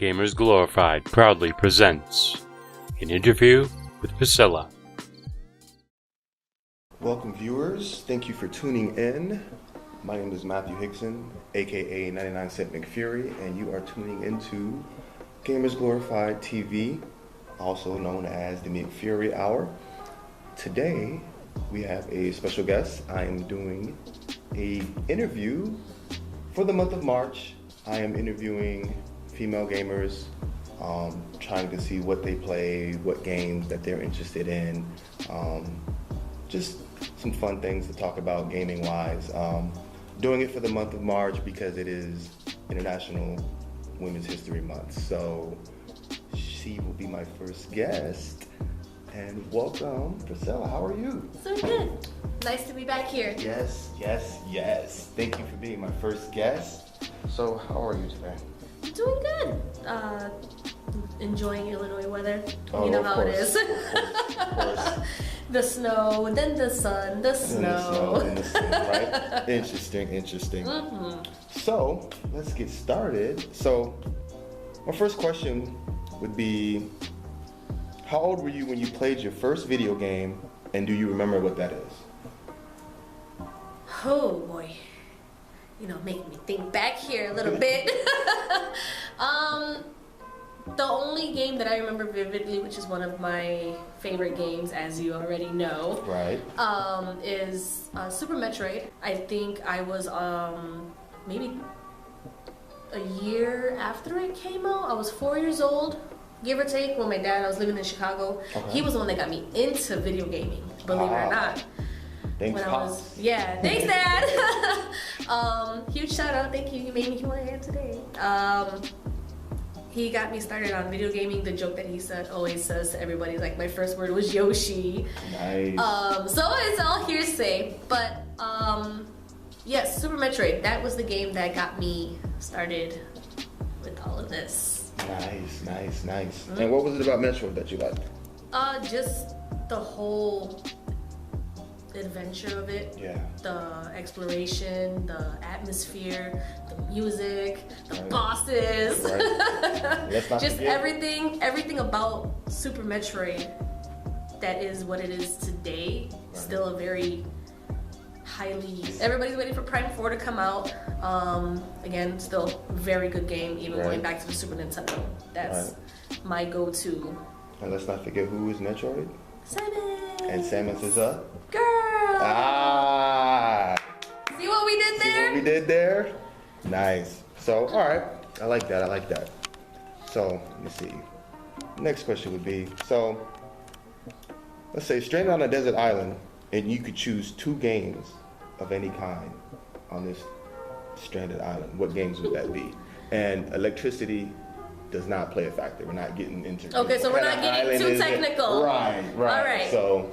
Gamers Glorified proudly presents an interview with Priscilla. Welcome viewers, thank you for tuning in. My name is Matthew Hickson, aka 99 Cent McFury, and you are tuning into Gamers Glorified TV, also known as the McFury Hour. Today, we have a special guest. I am doing an interview for the month of March. I am interviewing female gamers, trying to see what they play, what games that they're interested in, just some fun things to talk about gaming-wise. Doing it for the month of March because it is International Women's History Month. So she will be my first guest. And welcome, Priscilla. How are you? So good. Nice to be back here. Yes. Thank you for being my first guest. So how are you today? Doing good. Enjoying Illinois weather. Oh, you know of how course. it is. Of course. The snow, then the sun, the snow. Then the snow, right? Interesting. Mm-hmm. So let's get started. So my first question would be, how old were you when you played your first video game, and do you remember what that is? Oh boy. Making me think back here a little bit. The only game that I remember vividly, which is one of my favorite games, as you already know, Right. is Super Metroid. I think I was maybe a year after it came out. I was 4 years old, give or take. When I was living in Chicago. Okay. He was the one that got me into video gaming, believe it or not. Thanks, Pops. Thanks, Dad. Huge shout out, thank you. You made me who I am today. He got me started on video gaming. The joke that he always says to everybody is like, my first word was Yoshi. Nice. So it's all hearsay, but yes, Super Metroid. That was the game that got me started with all of this. Nice. Mm-hmm. And what was it about Metroid that you liked? Just the whole adventure of it. Yeah. The exploration, the atmosphere, the music, the Right. bosses. Right. Let's not Just forget. everything about Super Metroid that is what it is today. Right. Still a very everybody's waiting for Prime 4 to come out. Again, still very good game, even Right. going back to the Super Nintendo. That's my go-to. And let's not forget who is Metroid. Samus! And Samus is a Girl! Ah! See what we did See there? what we did there? Nice. So, all right. I like that. So, let me see. Next question would be, so, let's say stranded on a desert island, and you could choose 2 games of any kind on this stranded island. What games would that be? And electricity does not play a factor. We're not getting into... Okay, so we're not getting too technical. Right. All right. So,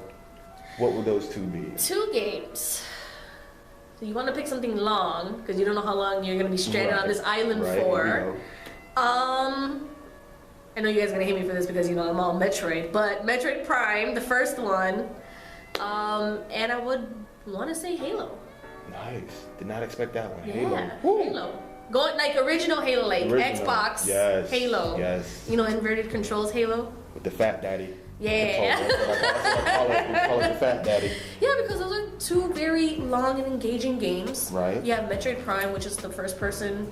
what would those 2 be? 2 games. So you want to pick something long, because you don't know how long you're going to be stranded on this island for. I know you guys are going to hate me for this because, I'm all Metroid, but Metroid Prime, the first one, and I would want to say Halo. Nice. Did not expect that one. Yeah, Halo. Halo. Going like original Halo, like Original. Xbox, Yes. Halo. Yes. Inverted controls Halo. With the Fat Daddy. Yeah. Controller. That's what I call it. We call it the Fat Daddy. Yeah, because those are 2 very long and engaging games. Right. You have Metroid Prime, which is the first-person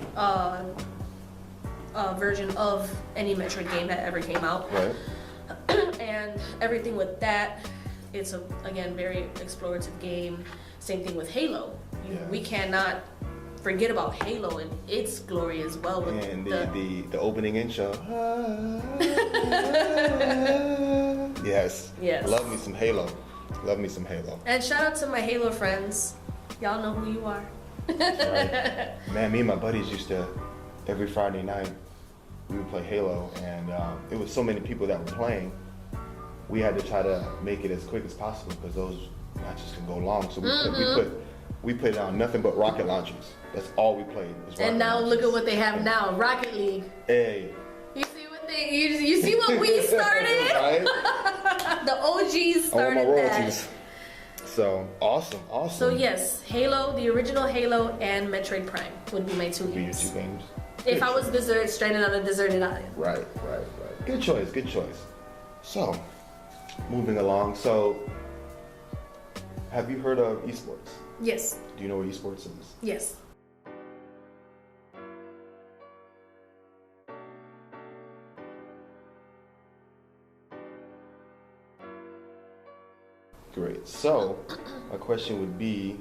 version of any Metroid game that ever came out. Right. And everything with that, it's a, again, very explorative game. Same thing with Halo. Yes. We cannot forget about Halo and its glory as well. With And the opening intro. Yes. Yes. Love me some Halo. And shout out to my Halo friends. Y'all know who you are. Right. Man, me and my buddies used to, every Friday night, we would play Halo, and it was so many people that were playing, we had to try to make it as quick as possible because those matches can go long. So we put on nothing but rocket launchers. That's all we played. And now look at what they have now, Rocket League. Hey. You see what you see what we started? Right? The OGs started I want my that. royalties. So awesome. So yes, Halo, the original Halo, and Metroid Prime would be my 2 Would be your games. 2 games. If I was stranded on a deserted island. Right. Good choice. So, moving along. So, have you heard of esports? Yes. Do you know what esports is? Yes. Great. So, my question would be,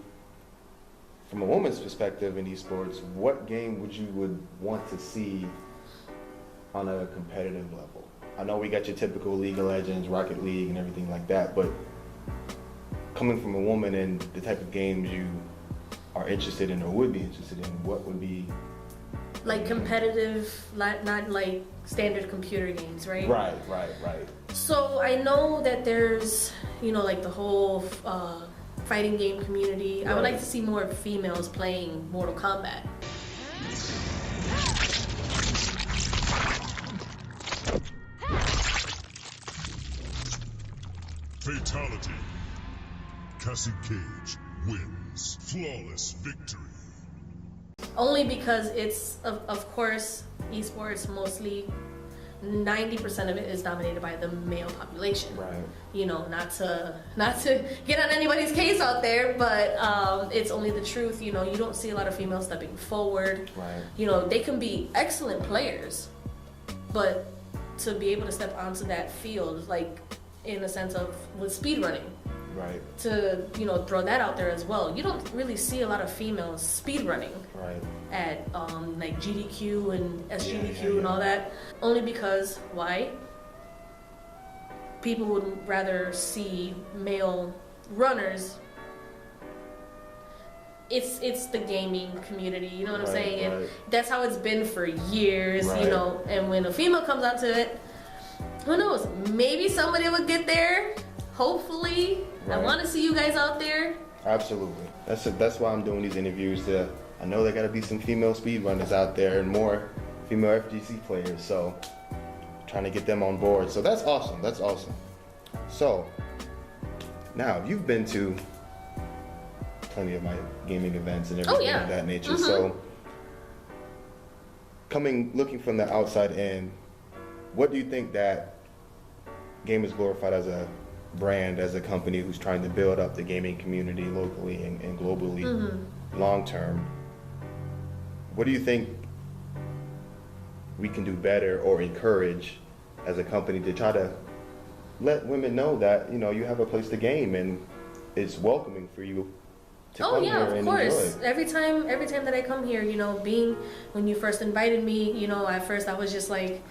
from a woman's perspective in esports, what game would want to see on a competitive level? I know we got your typical League of Legends, Rocket League, and everything like that, but coming from a woman and the type of games you are interested in or would be interested in, what would be like competitive, not like standard computer games, right? Right. So I know that there's, like the whole fighting game community. I would like to see more females playing Mortal Kombat. Fatality. Cassie Cage wins. Flawless victory. Only because it's, of course, esports mostly 90% of it is dominated by the male population. Right. Not to get on anybody's case out there, but it's only the truth. You don't see a lot of females stepping forward. Right. They can be excellent players, but to be able to step onto that field, like in a sense of with speedrunning. Right. To throw that out there as well. You don't really see a lot of females speedrunning. Right. At like GDQ and SGDQ and all that, only because why? People would rather see male runners. It's the gaming community, you know what I'm saying? And that's how it's been for years, and when a female comes onto it, who knows? Maybe somebody will get there. Hopefully. I want to see you guys out there. Absolutely. That's why I'm doing these interviews. I know there got to be some female speedrunners out there and more female FGC players. So trying to get them on board. So that's awesome. So now you've been to plenty of my gaming events and everything of that nature. Mm-hmm. So looking from the outside in, what do you think that Gamers Glorified as a brand, as a company who's trying to build up the gaming community locally and globally long term, what do you think we can do better or encourage as a company to try to let women know that you have a place to game and it's welcoming for you to come here and enjoy? Of course. Every time that I come here, when you first invited me, at first I was just like,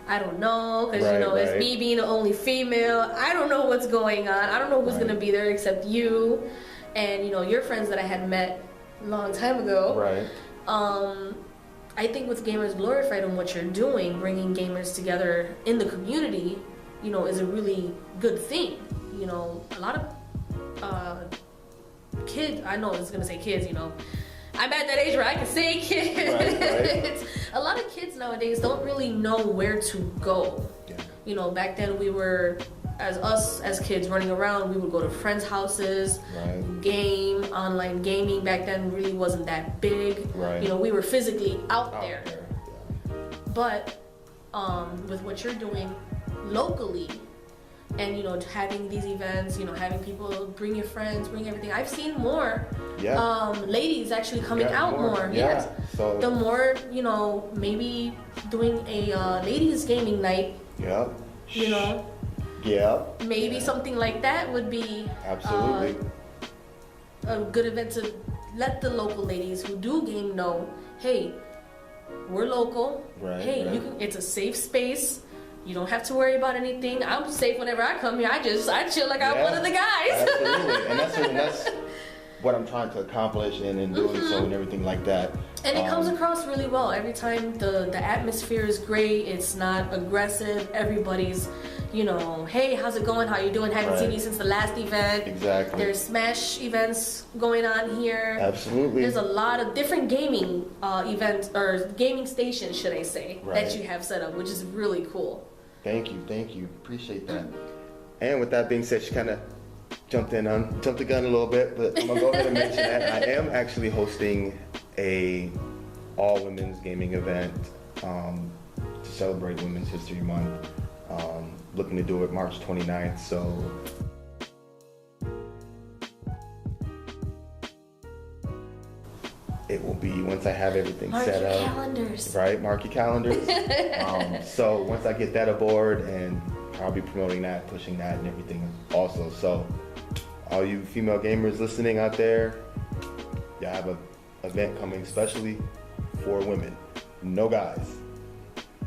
I don't know, because it's me being the only female. I don't know what's going on. I don't know who's gonna be there except you and your friends that I had met a long time ago. Right. I think with Gamers Glorified and what you're doing, bringing gamers together in the community, is a really good thing. A lot of kids. I know I was gonna say kids. I'm at that age where I can say kids. Right. A lot of kids nowadays don't really know where to go. Yeah. Back then we were, as kids running around, we would go to friends' houses, game, online gaming back then really wasn't that big. Right. We were physically out there. Yeah. But with what you're doing locally, and having these events, having people bring your friends, bring everything. I've seen more ladies actually coming out more. Yeah. Yes. So the more, maybe doing a ladies gaming night. Yeah. Yeah. Maybe something like that would be absolutely a good event to let the local ladies who do game know, hey, we're local. Right. Hey, it's a safe space. You don't have to worry about anything. I'm safe whenever I come here. I chill like I'm one of the guys. Absolutely. And that's what I'm trying to accomplish and doing so and everything like that. And it comes across really well. Every time the atmosphere is great. It's not aggressive. Everybody's, hey, how's it going? How you doing? Haven't seen you since the last event. Exactly. There's Smash events going on here. Absolutely. There's a lot of different gaming events, or gaming stations, should I say, that you have set up, which is really cool. Thank you. Appreciate that. And with that being said, she kind of jumped the gun a little bit, but I'm gonna go ahead and mention that I am actually hosting a all women's gaming event to celebrate Women's History Month. Looking to do it March 29th, so it will be once I have everything set up. Calendars. Right, mark your calendars. So once I get that aboard, and I'll be promoting that, pushing that, and everything also. So all you female gamers listening out there, y'all have an event coming especially for women. No guys.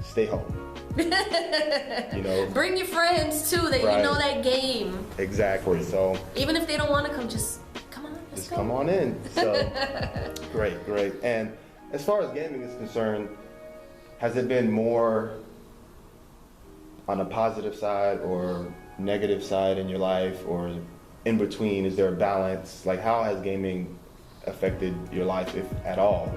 Stay home. You know, bring your friends too that right. you know that game. Exactly. So even if they don't want to come, just come on. Just come on in. So great. And as far as gaming is concerned, has it been more on a positive side or negative side in your life, or in between? Is there a balance? Like, how has gaming affected your life, if at all?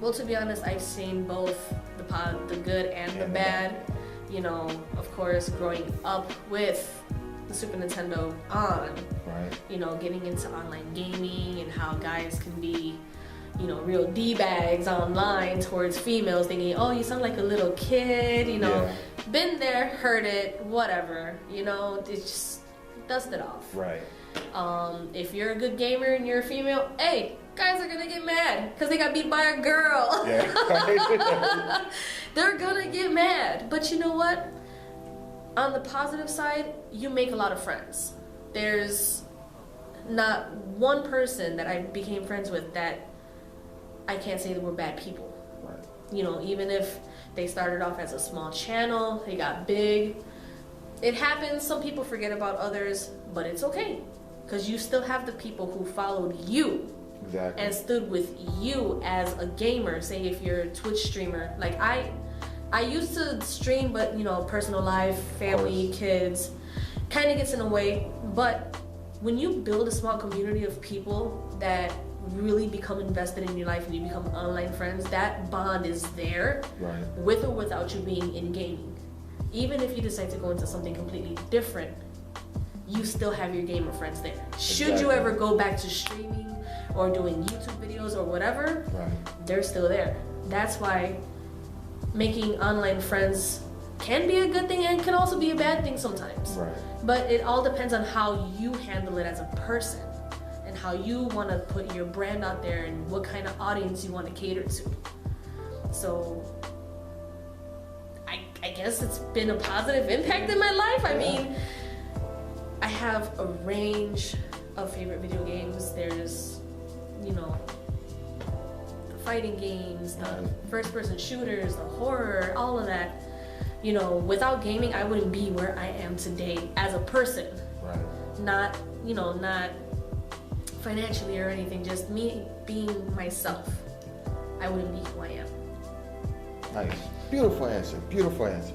Well, to be honest, I've seen both the good and the bad. You know, of course, growing up with the Super Nintendo on, right. You know, getting into online gaming and how guys can be, you know, real D-bags online towards females, thinking, oh, you sound like a little kid, you know. Yeah. Been there, heard it, whatever, you know, it's just dust it off. Right. If you're a good gamer and you're a female, hey, guys are gonna get mad because they got beat by a girl. Yeah. They're gonna get mad. But you know what? On the positive side, you make a lot of friends. There's not one person that I became friends with that I can't say that we're bad people. Right. You know, even if they started off as a small channel, they got big. It happens, some people forget about others, but it's okay. Because you still have the people who followed you. Exactly. And stood with you as a gamer. Say if you're a Twitch streamer. Like I used to stream, but you know, personal life, family, kids, kind of gets in the way. But when you build a small community of people that really become invested in your life and you become online friends, that bond is there, right. With or without you being in gaming. Even if you decide to go into something completely different, you still have your gamer friends there. Should you ever go back to streaming or doing YouTube videos or whatever, right. They're still there. That's why making online friends can be a good thing and can also be a bad thing sometimes. Right. But it all depends on how you handle it as a person and how you want to put your brand out there and what kind of audience you want to cater to. So I guess it's been a positive impact in my life. I mean, I have a range of favorite video games. There's, you know, the fighting games, the first-person shooters, the horror, all of that. You know, without gaming, I wouldn't be where I am today as a person. Right. Not, you know, not financially or anything, just me being myself. I wouldn't be who I am. Nice. Beautiful answer. Beautiful answer.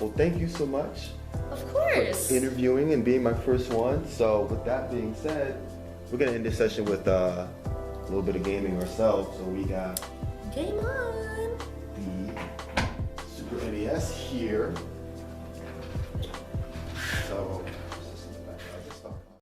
Well, thank you so much. Of course. Interviewing and being my first one. So with that being said, we're gonna end this session with a little bit of gaming ourselves. So we got Game on. the Super NES here.